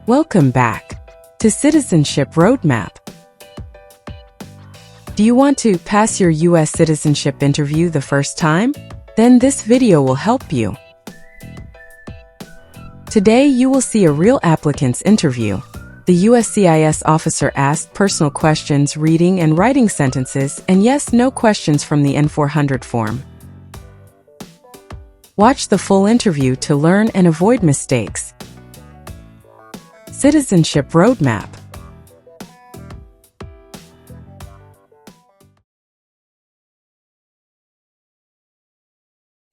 Welcome back to Citizenship Roadmap. Do you want to pass your U.S. citizenship interview the first time? Then this video will help you. Today you will see a real applicant's interview. The USCIS officer asked personal questions, reading and writing sentences, and yes/no questions from the N400 form. Watch the full interview to learn and avoid mistakes. Citizenship Roadmap.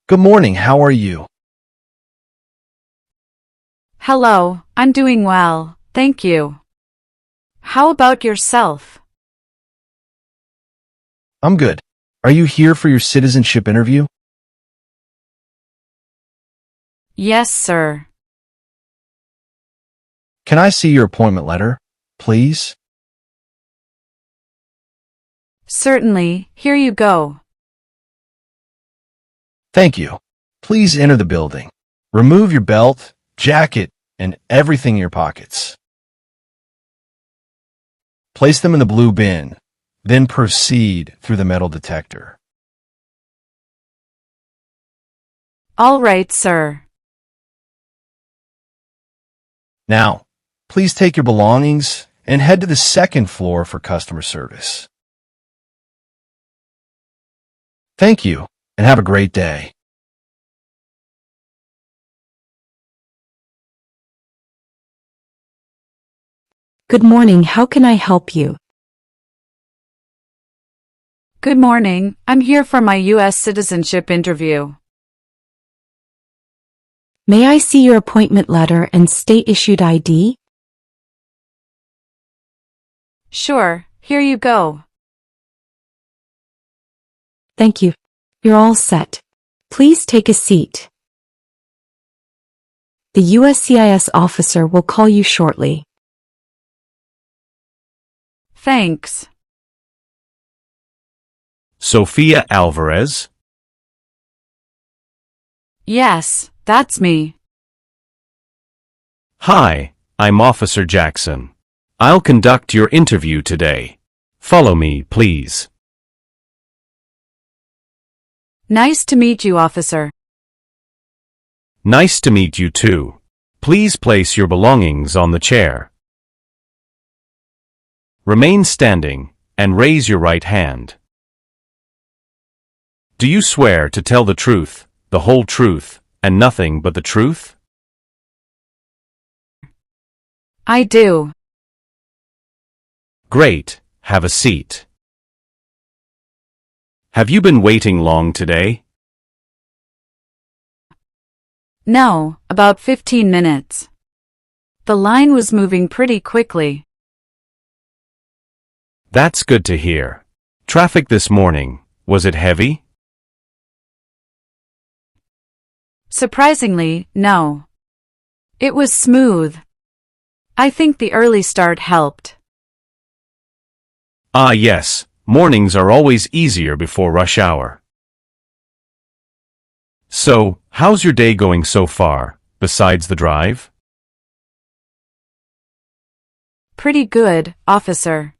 Good morning, how are you? Hello, I'm doing well, thank you. How about yourself? I'm good. Are you here for your citizenship interview? Yes, sir. Can I see your appointment letter, please? Certainly, here you go. Thank you. Please enter the building. Remove your belt, jacket, and everything in your pockets. Place them in the blue bin, then proceed through the metal detector. All right, sir. Now, please take your belongings and head to the second floor for customer service. Thank you, and have a great day. Good morning, how can I help you? Good morning, I'm here for my U.S. citizenship interview. May I see your appointment letter and state-issued ID? Sure, here you go. Thank you. You're all set. Please take a seat. The USCIS officer will call you shortly. Thanks. Sophia Alvarez? Yes, that's me. Hi, I'm Officer Jackson. I'll conduct your interview today. Follow me, please. Nice to meet you, officer. Nice to meet you too. Please place your belongings on the chair. Remain standing and raise your right hand. Do you swear to tell the truth, the whole truth, and nothing but the truth? I do. Great, have a seat. Have you been waiting long today? No, about 15 minutes. The line was moving pretty quickly. That's good to hear. Traffic this morning, was it heavy? Surprisingly, no. It was smooth. I think the early start helped. Ah yes, mornings are always easier before rush hour. So, how's your day going so far, besides the drive? Pretty good, officer.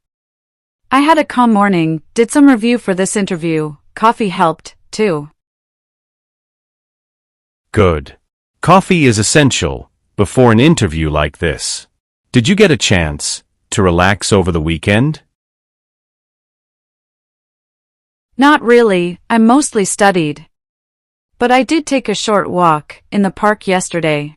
I had a calm morning, did some review for this interview, coffee helped, too. Good. Coffee is essential before an interview like this. Did you get a chance to relax over the weekend? Not really, I mostly studied. But I did take a short walk in the park yesterday.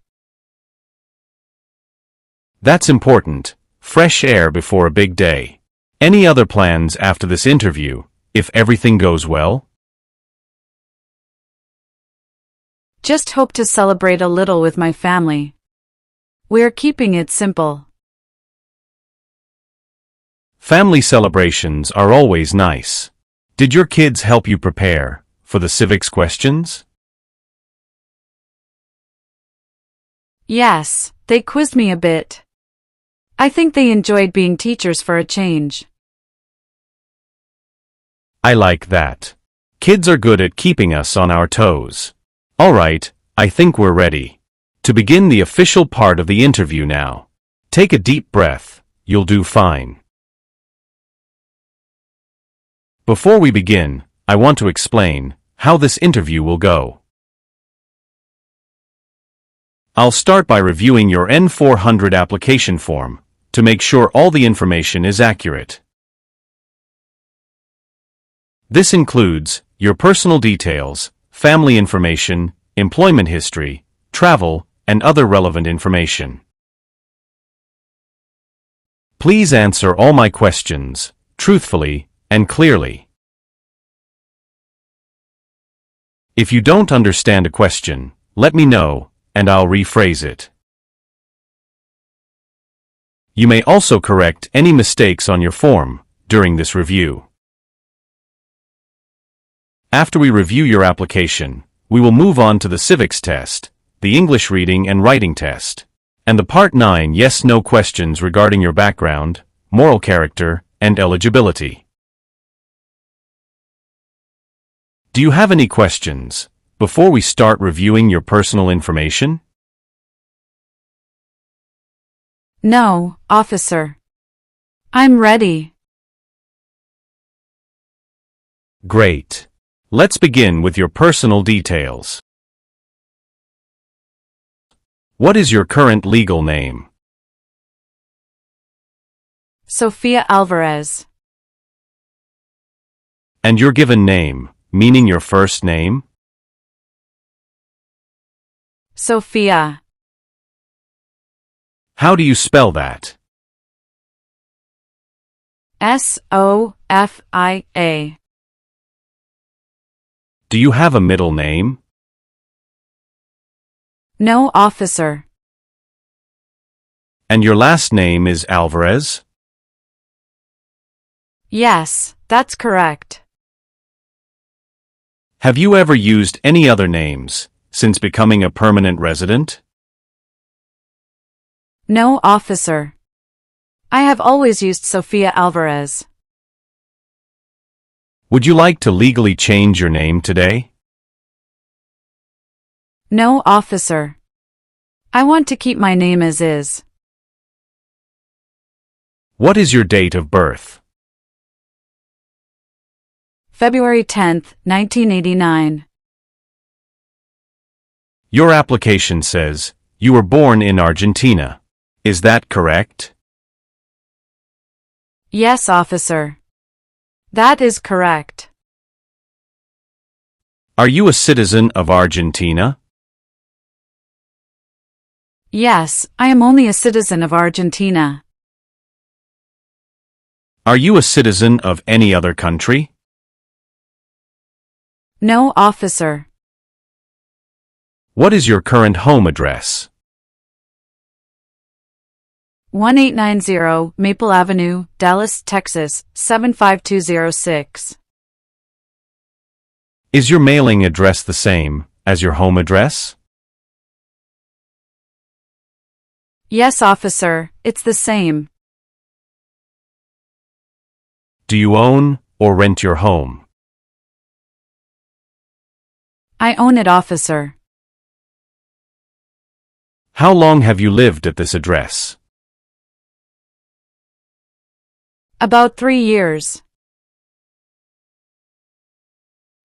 That's important. Fresh air before a big day. Any other plans after this interview, if everything goes well? Just hope to celebrate a little with my family. We're keeping it simple. Family celebrations are always nice. Did your kids help you prepare for the civics questions? Yes, they quizzed me a bit. I think they enjoyed being teachers for a change. I like that. Kids are good at keeping us on our toes. All right, I think we're ready to begin the official part of the interview now. Take a deep breath. You'll do fine. Before we begin, I want to explain how this interview will go. I'll start by reviewing your N400 application form to make sure all the information is accurate. This includes your personal details, family information, employment history, travel, and other relevant information. Please answer all my questions truthfully and clearly. If you don't understand a question, let me know, and I'll rephrase it. You may also correct any mistakes on your form during this review. After we review your application, we will move on to the Civics test, the English reading and writing test, and the Part 9 yes/no questions regarding your background, moral character, and eligibility. Do you have any questions before we start reviewing your personal information? No, officer. I'm ready. Great. Let's begin with your personal details. What is your current legal name? Sophia Alvarez. And your given name, meaning your first name? Sophia. How do you spell that? Sofia. Do you have a middle name? No, officer. And your last name is Alvarez? Yes, that's correct. Have you ever used any other names since becoming a permanent resident? No, officer. I have always used Sophia Alvarez. Would you like to legally change your name today? No, officer. I want to keep my name as is. What is your date of birth? February 10th, 1989. Your application says you were born in Argentina. Is that correct? Yes, officer. That is correct. Are you a citizen of Argentina? Yes, I am only a citizen of Argentina. Are you a citizen of any other country? No, officer. What is your current home address? 1890 Maple Avenue, Dallas, Texas, 75206. Is your mailing address the same as your home address? Yes, officer, it's the same. Do you own or rent your home? I own it, officer. How long have you lived at this address? About 3 years.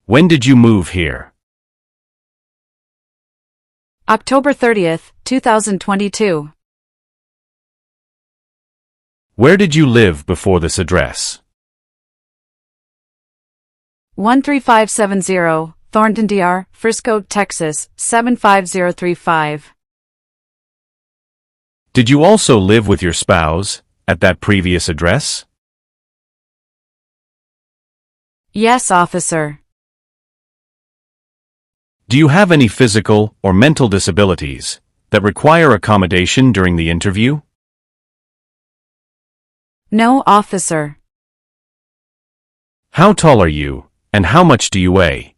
When did you move here? October 30th, 2022. Where did you live before this address? 13570 Thornton DR, Frisco, Texas, 75035. Did you also live with your spouse at that previous address? Yes, officer. Do you have any physical or mental disabilities that require accommodation during the interview? No, officer. How tall are you, and how much do you weigh?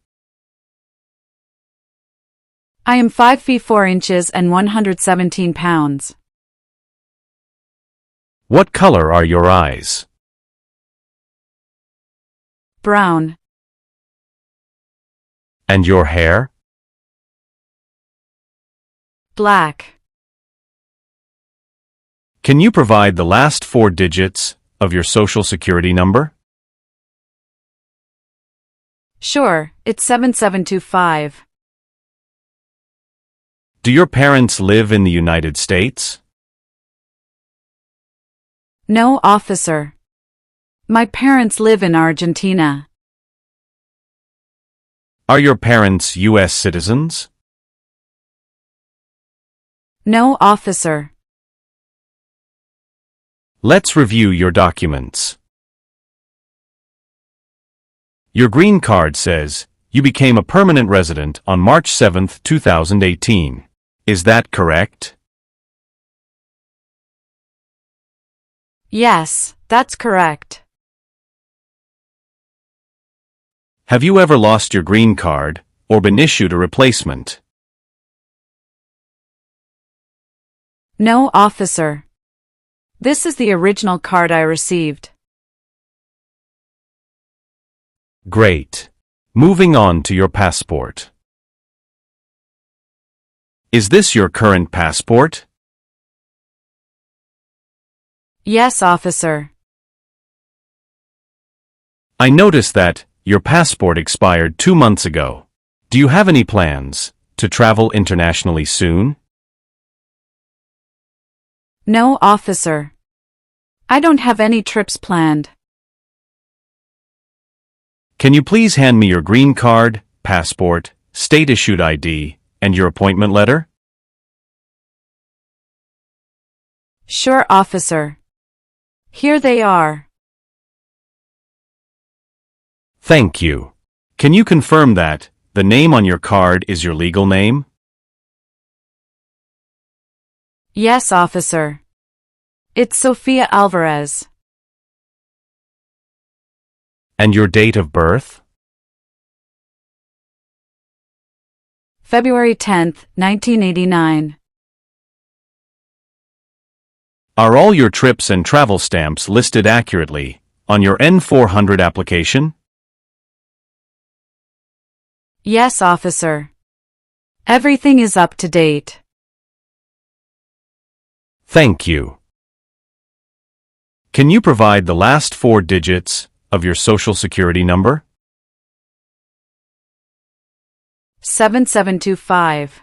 I am 5 feet 4 inches and 117 pounds. What color are your eyes? Brown. And your hair? Black. Can you provide the last 4 digits of your social security number? Sure, it's 7725. Do your parents live in the United States? No, officer. My parents live in Argentina. Are your parents U.S. citizens? No, officer. Let's review your documents. Your green card says you became a permanent resident on March 7, 2018. Is that correct? Yes, that's correct. Have you ever lost your green card or been issued a replacement? No, officer. This is the original card I received. Great. Moving on to your passport. Is this your current passport? Yes, officer. I noticed that your passport expired 2 months ago. Do you have any plans to travel internationally soon? No, officer. I don't have any trips planned. Can you please hand me your green card, passport, state-issued ID, and your appointment letter? Sure, officer. Here they are. Thank you. Can you confirm that the name on your card is your legal name? Yes, officer. It's Sofia Alvarez. And your date of birth? February 10th, 1989. Are all your trips and travel stamps listed accurately on your N400 application? Yes, officer. Everything is up to date. Thank you. Can you provide the last 4 digits of your social security number? 7725.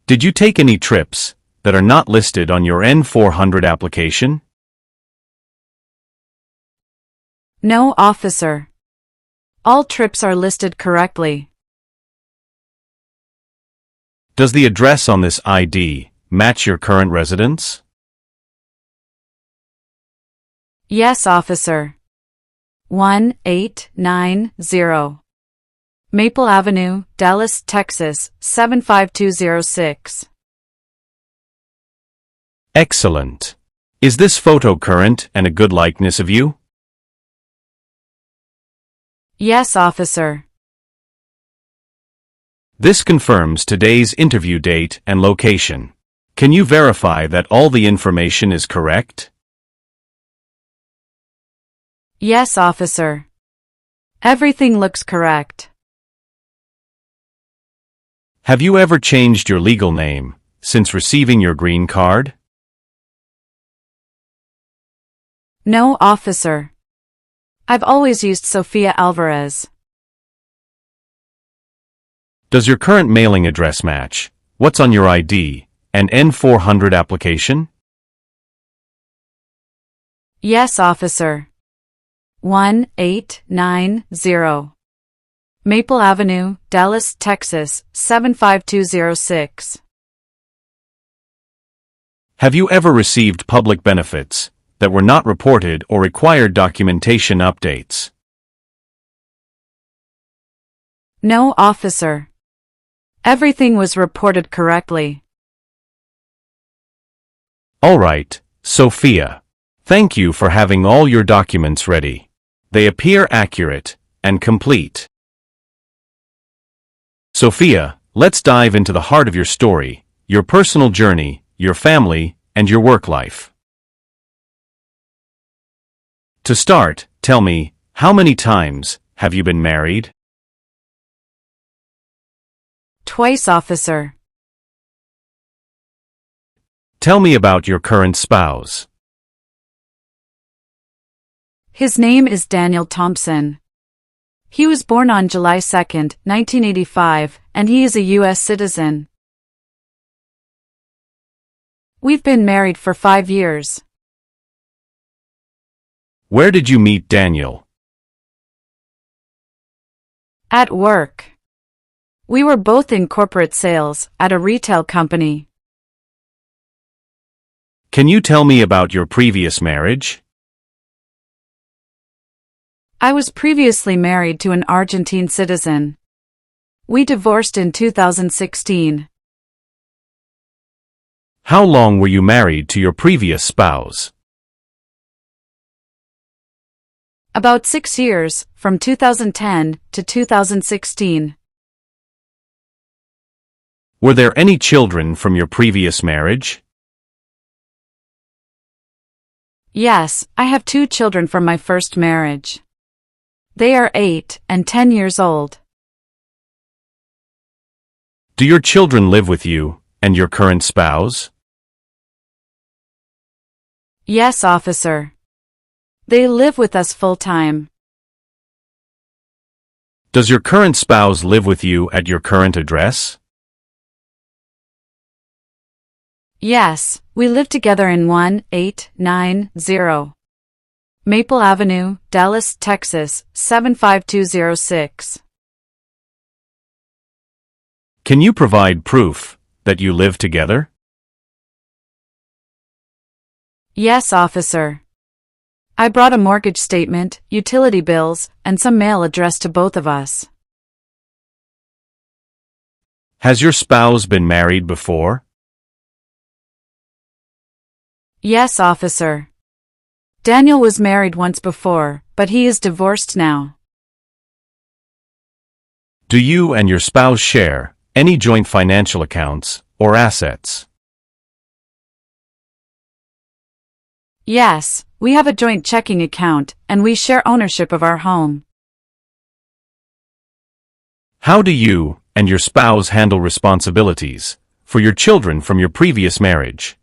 Did you take any trips that are not listed on your N400 application? No, officer. All trips are listed correctly. Does the address on this ID match your current residence? Yes, officer. 1890. Maple Avenue, Dallas, Texas, 75206. Excellent. Is this photo current and a good likeness of you? Yes, officer. This confirms today's interview date and location. Can you verify that all the information is correct? Yes, officer. Everything looks correct. Have you ever changed your legal name since receiving your green card? No, officer. I've always used Sofia Alvarez. Does your current mailing address match what's on your ID and N400 application? Yes, officer. 1890. Maple Avenue, Dallas, Texas, 75206. Have you ever received public benefits that were not reported or required documentation updates? No, officer. Everything was reported correctly. All right, Sophia. Thank you for having all your documents ready. They appear accurate and complete. Sophia, let's dive into the heart of your story, your personal journey, your family, and your work life. To start, tell me, how many times have you been married? Twice, officer. Tell me about your current spouse. His name is Daniel Thompson. He was born on July 2, 1985, and he is a U.S. citizen. We've been married for 5 years. Where did you meet Daniel? At work. We were both in corporate sales at a retail company. Can you tell me about your previous marriage? I was previously married to an Argentine citizen. We divorced in 2016. How long were you married to your previous spouse? About 6 years, from 2010 to 2016. Were there any children from your previous marriage? Yes, I have 2 children from my first marriage. They are 8 and 10 years old. Do your children live with you and your current spouse? Yes, officer. They live with us full-time. Does your current spouse live with you at your current address? Yes, we live together in 1890 Maple Avenue, Dallas, Texas, 75206. Can you provide proof that you live together? Yes, officer. I brought a mortgage statement, utility bills, and some mail addressed to both of us. Has your spouse been married before? Yes, officer. Daniel was married once before, but he is divorced now. Do you and your spouse share any joint financial accounts or assets? Yes, we have a joint checking account, and we share ownership of our home. How do you and your spouse handle responsibilities for your children from your previous marriage?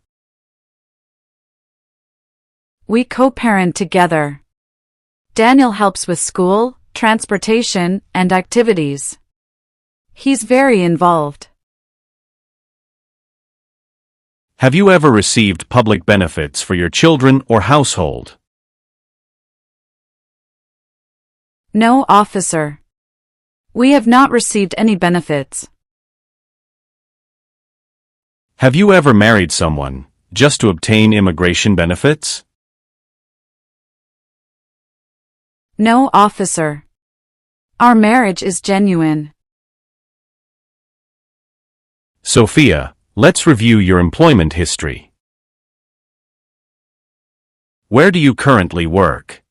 We co-parent together. Daniel helps with school, transportation, and activities. He's very involved. Have you ever received public benefits for your children or household? No, officer. We have not received any benefits. Have you ever married someone just to obtain immigration benefits? No, officer. Our marriage is genuine. Sophia, let's review your employment history. Where do you currently work?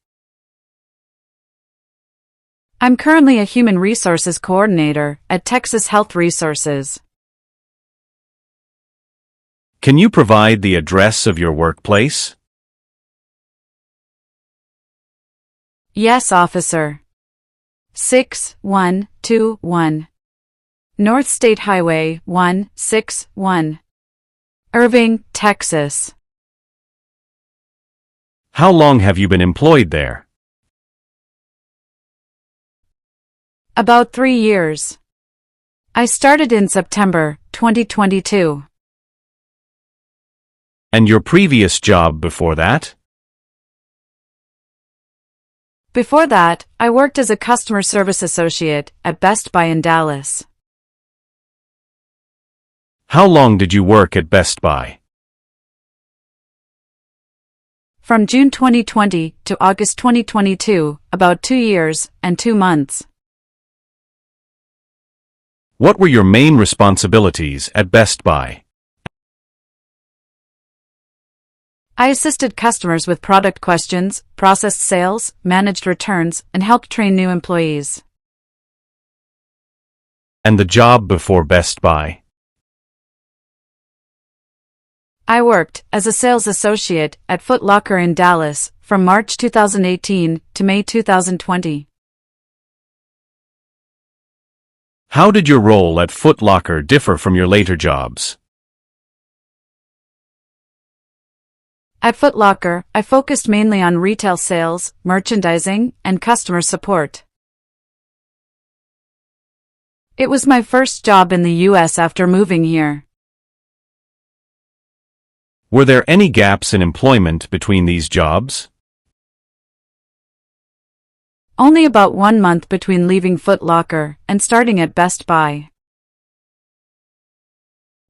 I'm currently a Human Resources Coordinator at Texas Health Resources. Can you provide the address of your workplace? Yes, officer. 6121 North State Highway 161, Irving, Texas. How long have you been employed there? About 3 years. I started in September 2022. And your previous job before that? Before that, I worked as a customer service associate at Best Buy in Dallas. How long did you work at Best Buy? From June 2020 to August 2022, about 2 years and 2 months. What were your main responsibilities at Best Buy? I assisted customers with product questions, processed sales, managed returns, and helped train new employees. And the job before Best Buy? I worked as a sales associate at Foot Locker in Dallas from March 2018 to May 2020. How did your role at Foot Locker differ from your later jobs? At Foot Locker, I focused mainly on retail sales, merchandising, and customer support. It was my first job in the US after moving here. Were there any gaps in employment between these jobs? Only about 1 month between leaving Foot Locker and starting at Best Buy.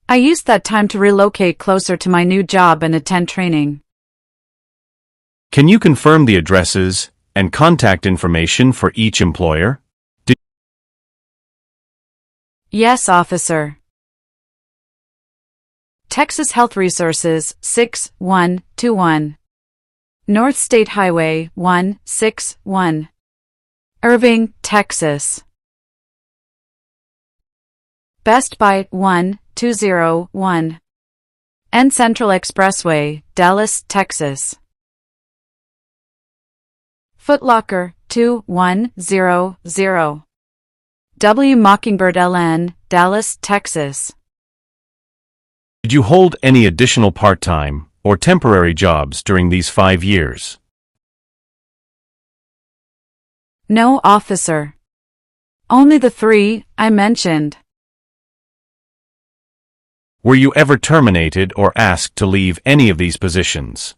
I used that time to relocate closer to my new job and attend training. Can you confirm the addresses and contact information for each employer? Yes, officer. Texas Health Resources, 6121. North State Highway, 161. Irving, Texas. Best Buy, 1201. N Central Expressway, Dallas, Texas. Foot Locker, 2100. W Mockingbird LN, Dallas, Texas. Did you hold any additional part-time or temporary jobs during these 5 years? No, officer. Only the 3 I mentioned. Were you ever terminated or asked to leave any of these positions?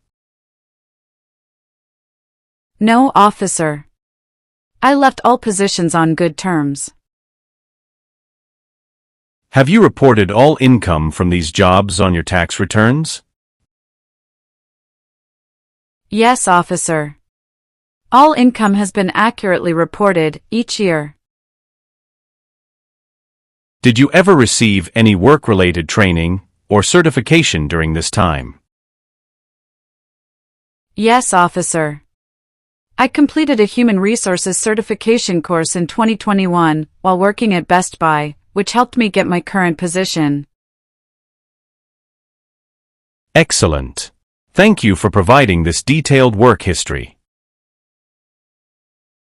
No, officer. I left all positions on good terms. Have you reported all income from these jobs on your tax returns? Yes, officer. All income has been accurately reported each year. Did you ever receive any work-related training or certification during this time? Yes, officer. I completed a Human Resources certification course in 2021 while working at Best Buy, which helped me get my current position. Excellent. Thank you for providing this detailed work history.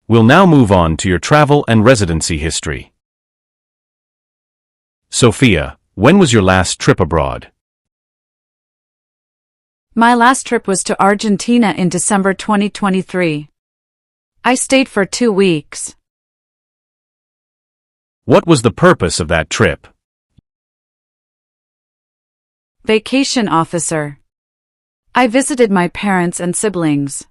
We'll now move on to your travel and residency history. Sophia, when was your last trip abroad? My last trip was to Argentina in December 2023. I stayed for 2 weeks. What was the purpose of that trip? Vacation, officer. I visited my parents and siblings.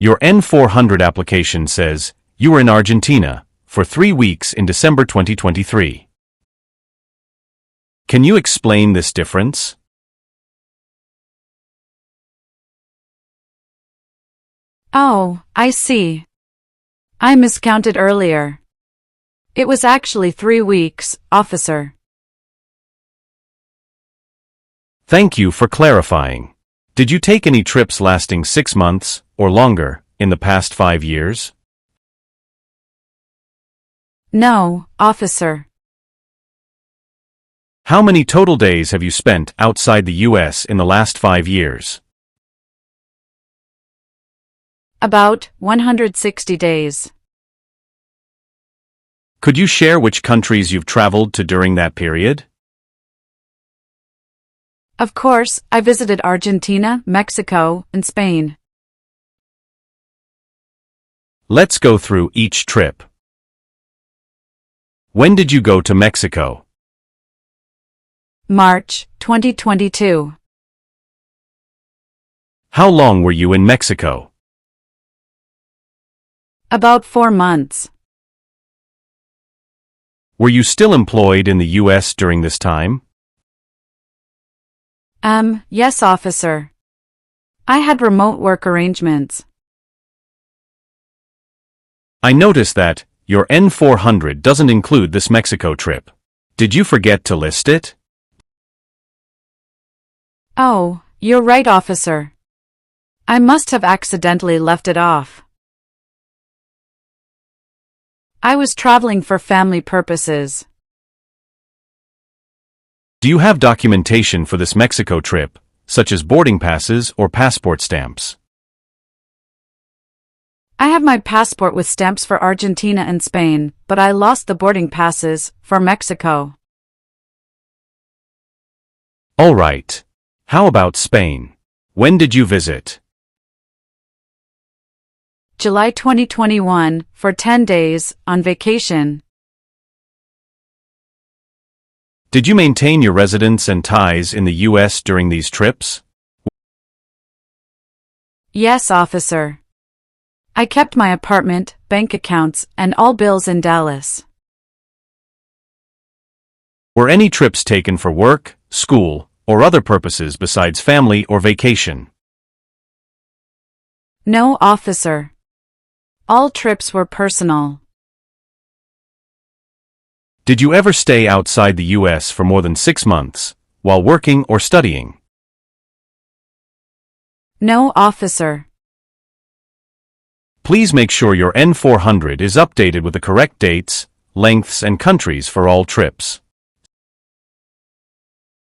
Your N400 application says you were in Argentina for 3 weeks in December 2023. Can you explain this difference? Oh, I see. I miscounted earlier. It was actually 3 weeks, officer. Thank you for clarifying. Did you take any trips lasting 6 months or longer in the past 5 years? No, officer. How many total days have you spent outside the U.S. in the last 5 years? About 160 days. Could you share which countries you've traveled to during that period? Of course, I visited Argentina, Mexico, and Spain. Let's go through each trip. When did you go to Mexico? March 2022. How long were you in Mexico? About 4 months. Were you still employed in the U.S. during this time? Yes, officer. I had remote work arrangements. I noticed that your N400 doesn't include this Mexico trip. Did you forget to list it? Oh, you're right, officer. I must have accidentally left it off. I was traveling for family purposes. Do you have documentation for this Mexico trip, such as boarding passes or passport stamps? I have my passport with stamps for Argentina and Spain, but I lost the boarding passes for Mexico. All right. How about Spain? When did you visit? July 2021, for 10 days, on vacation. Did you maintain your residence and ties in the U.S. during these trips? Yes, officer. I kept my apartment, bank accounts, and all bills in Dallas. Were any trips taken for work, school, or other purposes besides family or vacation? No, officer. All trips were personal. Did you ever stay outside the U.S. for more than 6 months, while working or studying? No, officer. Please make sure your N400 is updated with the correct dates, lengths, and countries for all trips.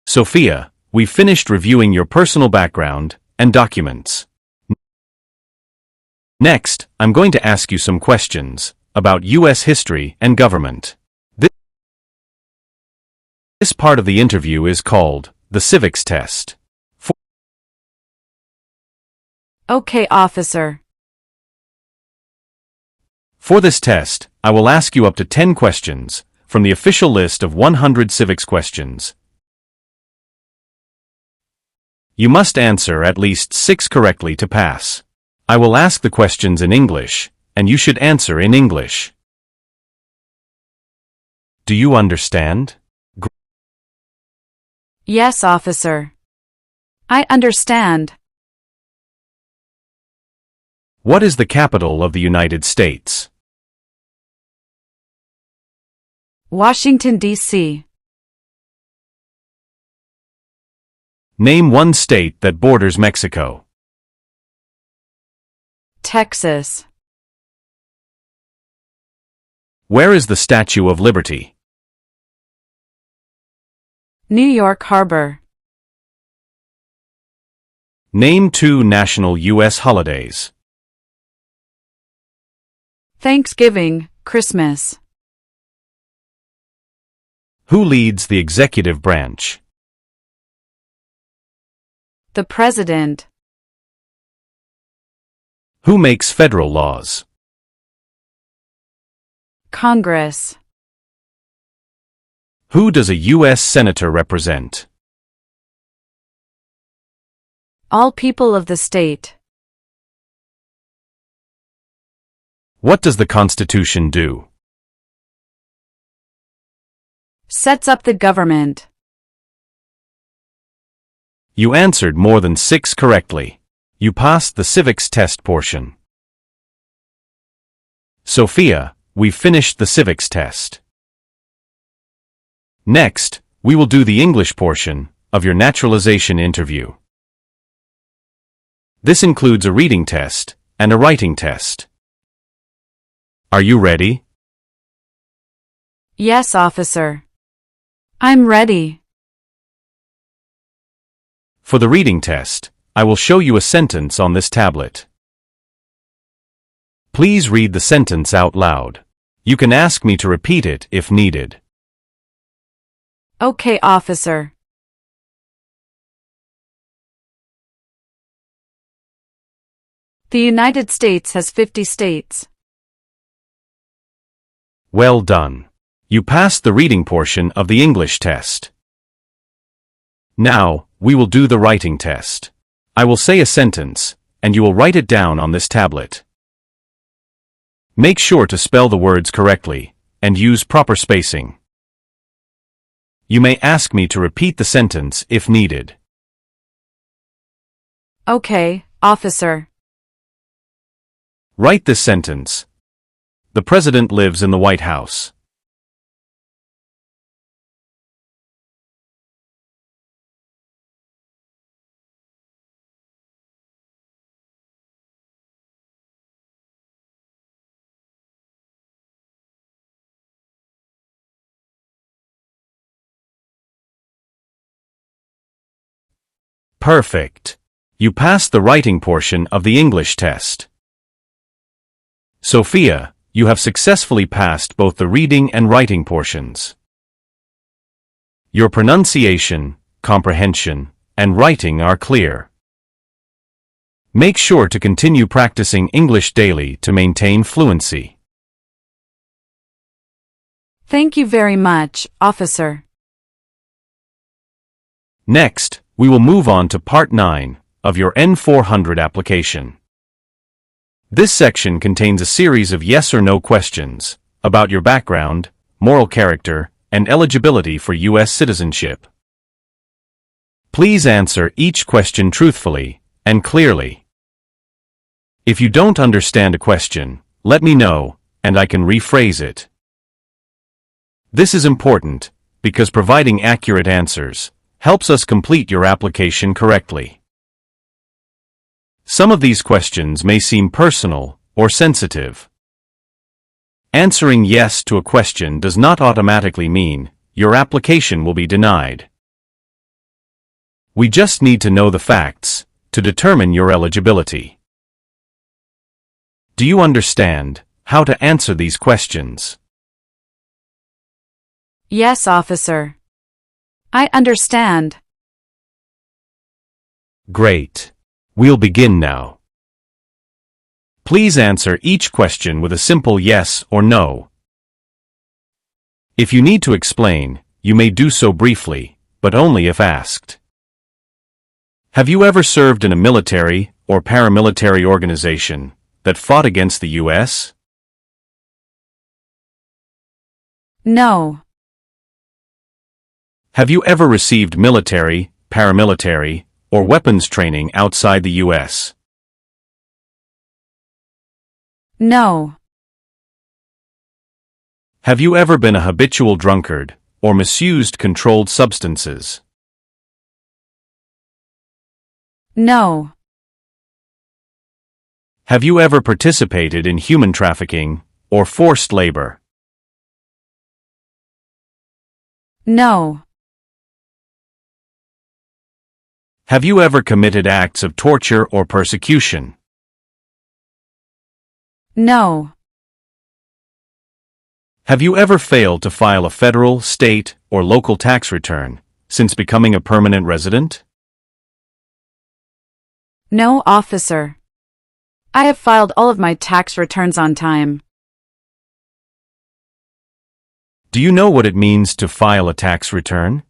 Sophia, we've finished reviewing your personal background and documents. Next, I'm going to ask you some questions about U.S. history and government. This part of the interview is called the Civics Test. Okay, officer. For this test, I will ask you up to 10 questions from the official list of 100 civics questions. You must answer at least 6 correctly to pass. I will ask the questions in English, and you should answer in English. Do you understand? Yes, officer. I understand. What is the capital of the United States? Washington, D.C. Name one state that borders Mexico. Texas. Where is the Statue of Liberty? New York Harbor. Name 2 national U.S. holidays. Thanksgiving, Christmas. Who leads the executive branch? The President. Who makes federal laws? Congress. Who does a U.S. Senator represent? All people of the state. What does the Constitution do? Sets up the government. You answered more than 6 correctly. You passed the civics test portion. Sophia, we've finished the civics test. Next, we will do the English portion of your naturalization interview. This includes a reading test and a writing test. Are you ready? Yes, officer. I'm ready. For the reading test, I will show you a sentence on this tablet. Please read the sentence out loud. You can ask me to repeat it if needed. Okay, officer. The United States has 50 states. Well done. You passed the reading portion of the English test. Now, we will do the writing test. I will say a sentence, and you will write it down on this tablet. Make sure to spell the words correctly, and use proper spacing. You may ask me to repeat the sentence if needed. Okay, officer. Write this sentence. The President lives in the White House. Perfect. You passed the writing portion of the English test. Sophia, you have successfully passed both the reading and writing portions. Your pronunciation, comprehension, and writing are clear. Make sure to continue practicing English daily to maintain fluency. Thank you very much, officer. Next, we will move on to Part 9 of your N400 application. This section contains a series of yes or no questions about your background, moral character, and eligibility for U.S. citizenship. Please answer each question truthfully and clearly. If you don't understand a question, let me know, and I can rephrase it. This is important because providing accurate answers helps us complete your application correctly. Some of these questions may seem personal or sensitive. Answering yes to a question does not automatically mean your application will be denied. We just need to know the facts to determine your eligibility. Do you understand how to answer these questions? Yes, officer. I understand. Great. We'll begin now. Please answer each question with a simple yes or no. If you need to explain, you may do so briefly, but only if asked. Have you ever served in a military or paramilitary organization that fought against the U.S.? No. Have you ever received military, paramilitary, or weapons training outside the U.S.? No. Have you ever been a habitual drunkard or misused controlled substances? No. Have you ever participated in human trafficking or forced labor? No. Have you ever committed acts of torture or persecution? No. Have you ever failed to file a federal, state, or local tax return since becoming a permanent resident? No, officer. I have filed all of my tax returns on time. Do you know what it means to file a tax return?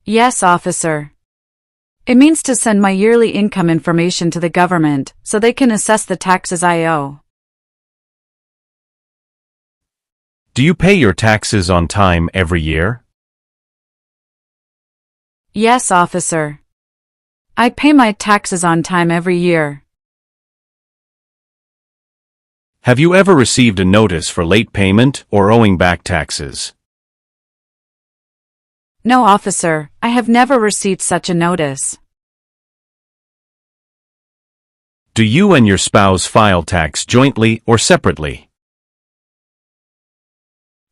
Yes, officer. It means to send my yearly income information to the government so they can assess the taxes I owe. Do you pay your taxes on time every year? Yes, officer. I pay my taxes on time every year. Have you ever received a notice for late payment or owing back taxes? No, officer, I have never received such a notice. Do you and your spouse file tax jointly or separately?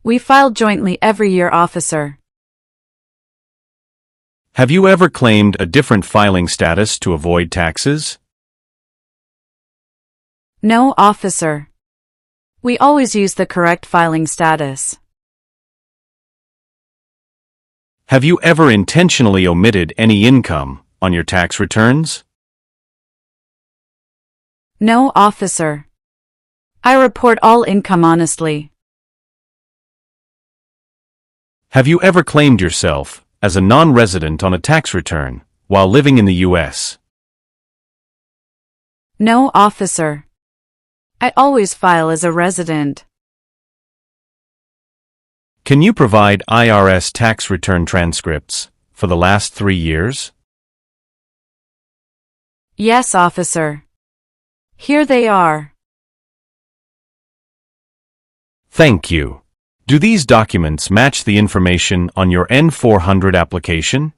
We file jointly every year, officer. Have you ever claimed a different filing status to avoid taxes? No, officer. We always use the correct filing status. Have you ever intentionally omitted any income on your tax returns? No, officer. I report all income honestly. Have you ever claimed yourself as a non-resident on a tax return while living in the U.S.? No, officer. I always file as a resident. Can you provide IRS tax return transcripts for the last 3 years? Yes, officer. Here they are. Thank you. Do these documents match the information on your N400 application?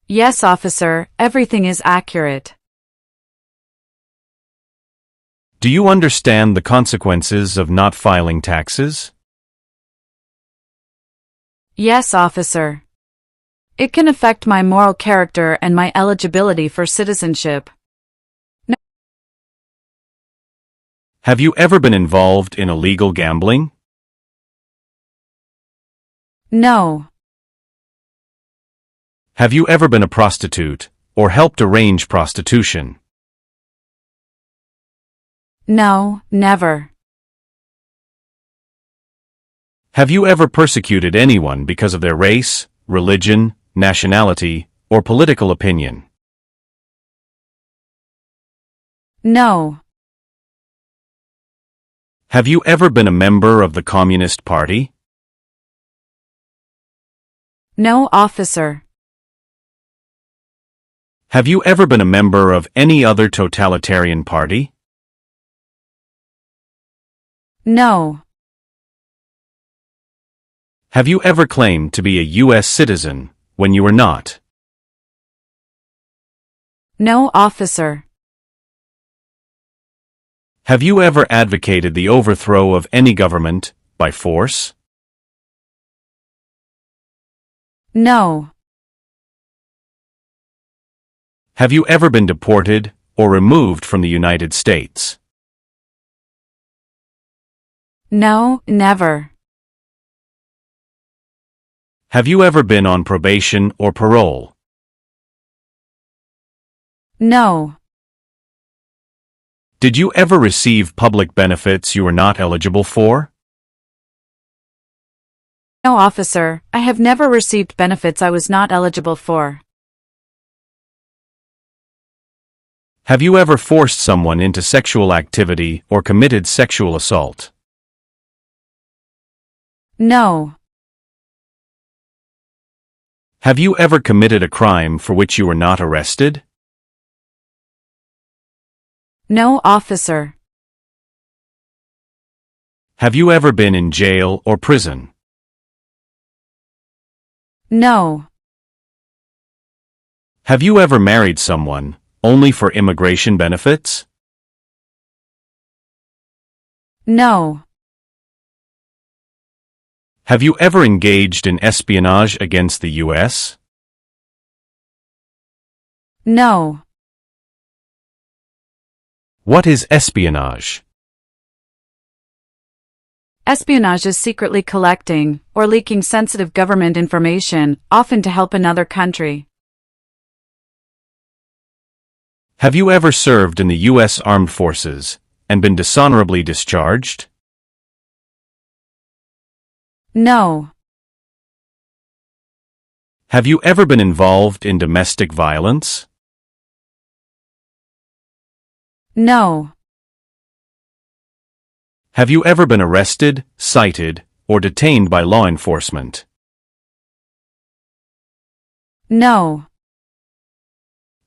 Yes, officer, everything is accurate. Do you understand the consequences of not filing taxes? Yes, officer. It can affect my moral character and my eligibility for citizenship. Have you ever been involved in illegal gambling? No. Have you ever been a prostitute, or helped arrange prostitution? No, never. Have you ever persecuted anyone because of their race, religion, nationality, or political opinion? No. Have you ever been a member of the Communist Party? No, officer. Have you ever been a member of any other totalitarian party? No. Have you ever claimed to be a U.S. citizen when you were not? No, officer. Have you ever advocated the overthrow of any government by force? No. Have you ever been deported or removed from the United States? No, never. Have you ever been on probation or parole? No. Did you ever receive public benefits you were not eligible for? No, officer. I have never received benefits I was not eligible for. Have you ever forced someone into sexual activity or committed sexual assault? No. Have you ever committed a crime for which you were not arrested? No, officer. Have you ever been in jail or prison? No. Have you ever married someone only for immigration benefits? No. Have you ever engaged in espionage against the U.S.? No. What is espionage? Espionage is secretly collecting or leaking sensitive government information, often to help another country. Have you ever served in the U.S. Armed Forces and been dishonorably discharged? No. Have you ever been involved in domestic violence? No. Have you ever been arrested, cited, or detained by law enforcement? No.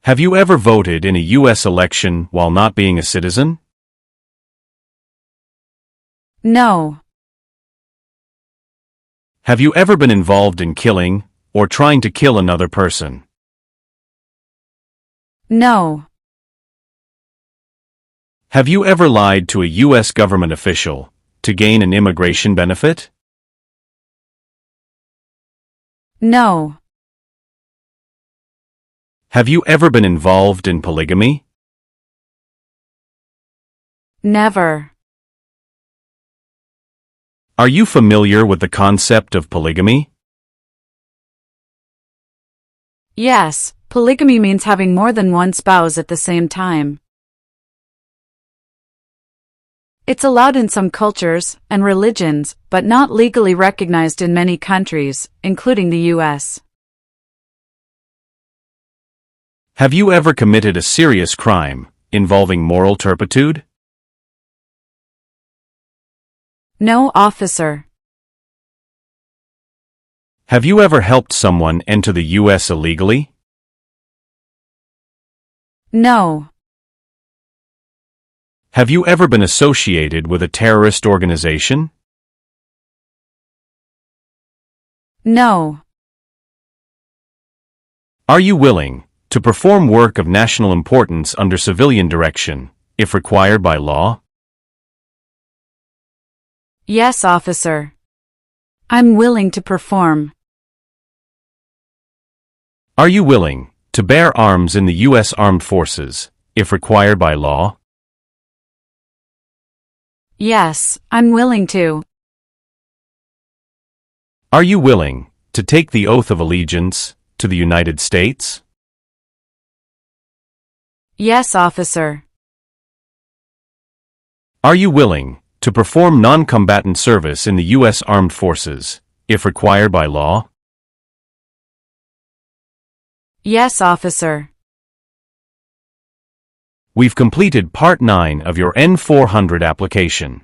Have you ever voted in a U.S. election while not being a citizen? No. Have you ever been involved in killing or trying to kill another person? No. Have you ever lied to a U.S. government official to gain an immigration benefit? No. Have you ever been involved in polygamy? Never. Are you familiar with the concept of polygamy? Yes, polygamy means having more than one spouse at the same time. It's allowed in some cultures and religions, but not legally recognized in many countries, including the U.S. Have you ever committed a serious crime involving moral turpitude? No, officer. Have you ever helped someone enter the U.S. illegally? No. Have you ever been associated with a terrorist organization? No. Are you willing to perform work of national importance under civilian direction, if required by law? Yes, officer. I'm willing to perform. Are you willing to bear arms in the U.S. Armed Forces, if required by law? Yes, I'm willing to. Are you willing to take the oath of allegiance to the United States? Yes, officer. Are you willing to perform non-combatant service in the U.S. Armed Forces, if required by law? Yes, officer. We've completed Part 9 of your N400 application.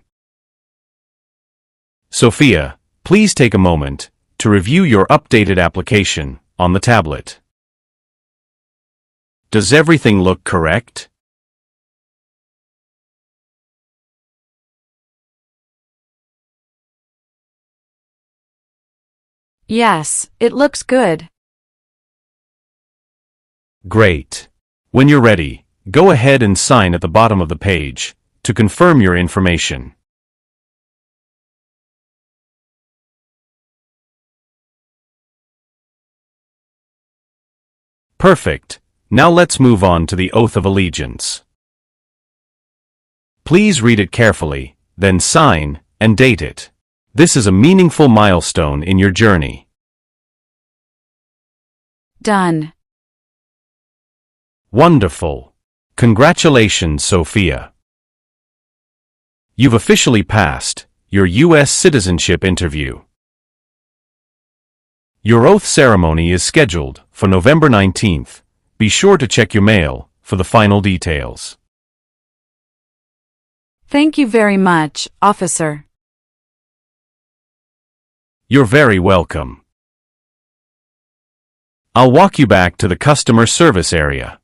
Sophia, please take a moment to review your updated application on the tablet. Does everything look correct? Yes, it looks good. Great. When you're ready, go ahead and sign at the bottom of the page to confirm your information. Perfect. Now let's move on to the Oath of Allegiance. Please read it carefully, then sign and date it. This is a meaningful milestone in your journey. Done. Wonderful. Congratulations, Sophia. You've officially passed your U.S. Citizenship Interview. Your oath ceremony is scheduled for November 19th. Be sure to check your mail for the final details. Thank you very much, officer. You're very welcome. I'll walk you back to the customer service area.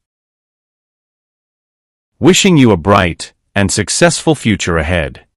Wishing you a bright and successful future ahead.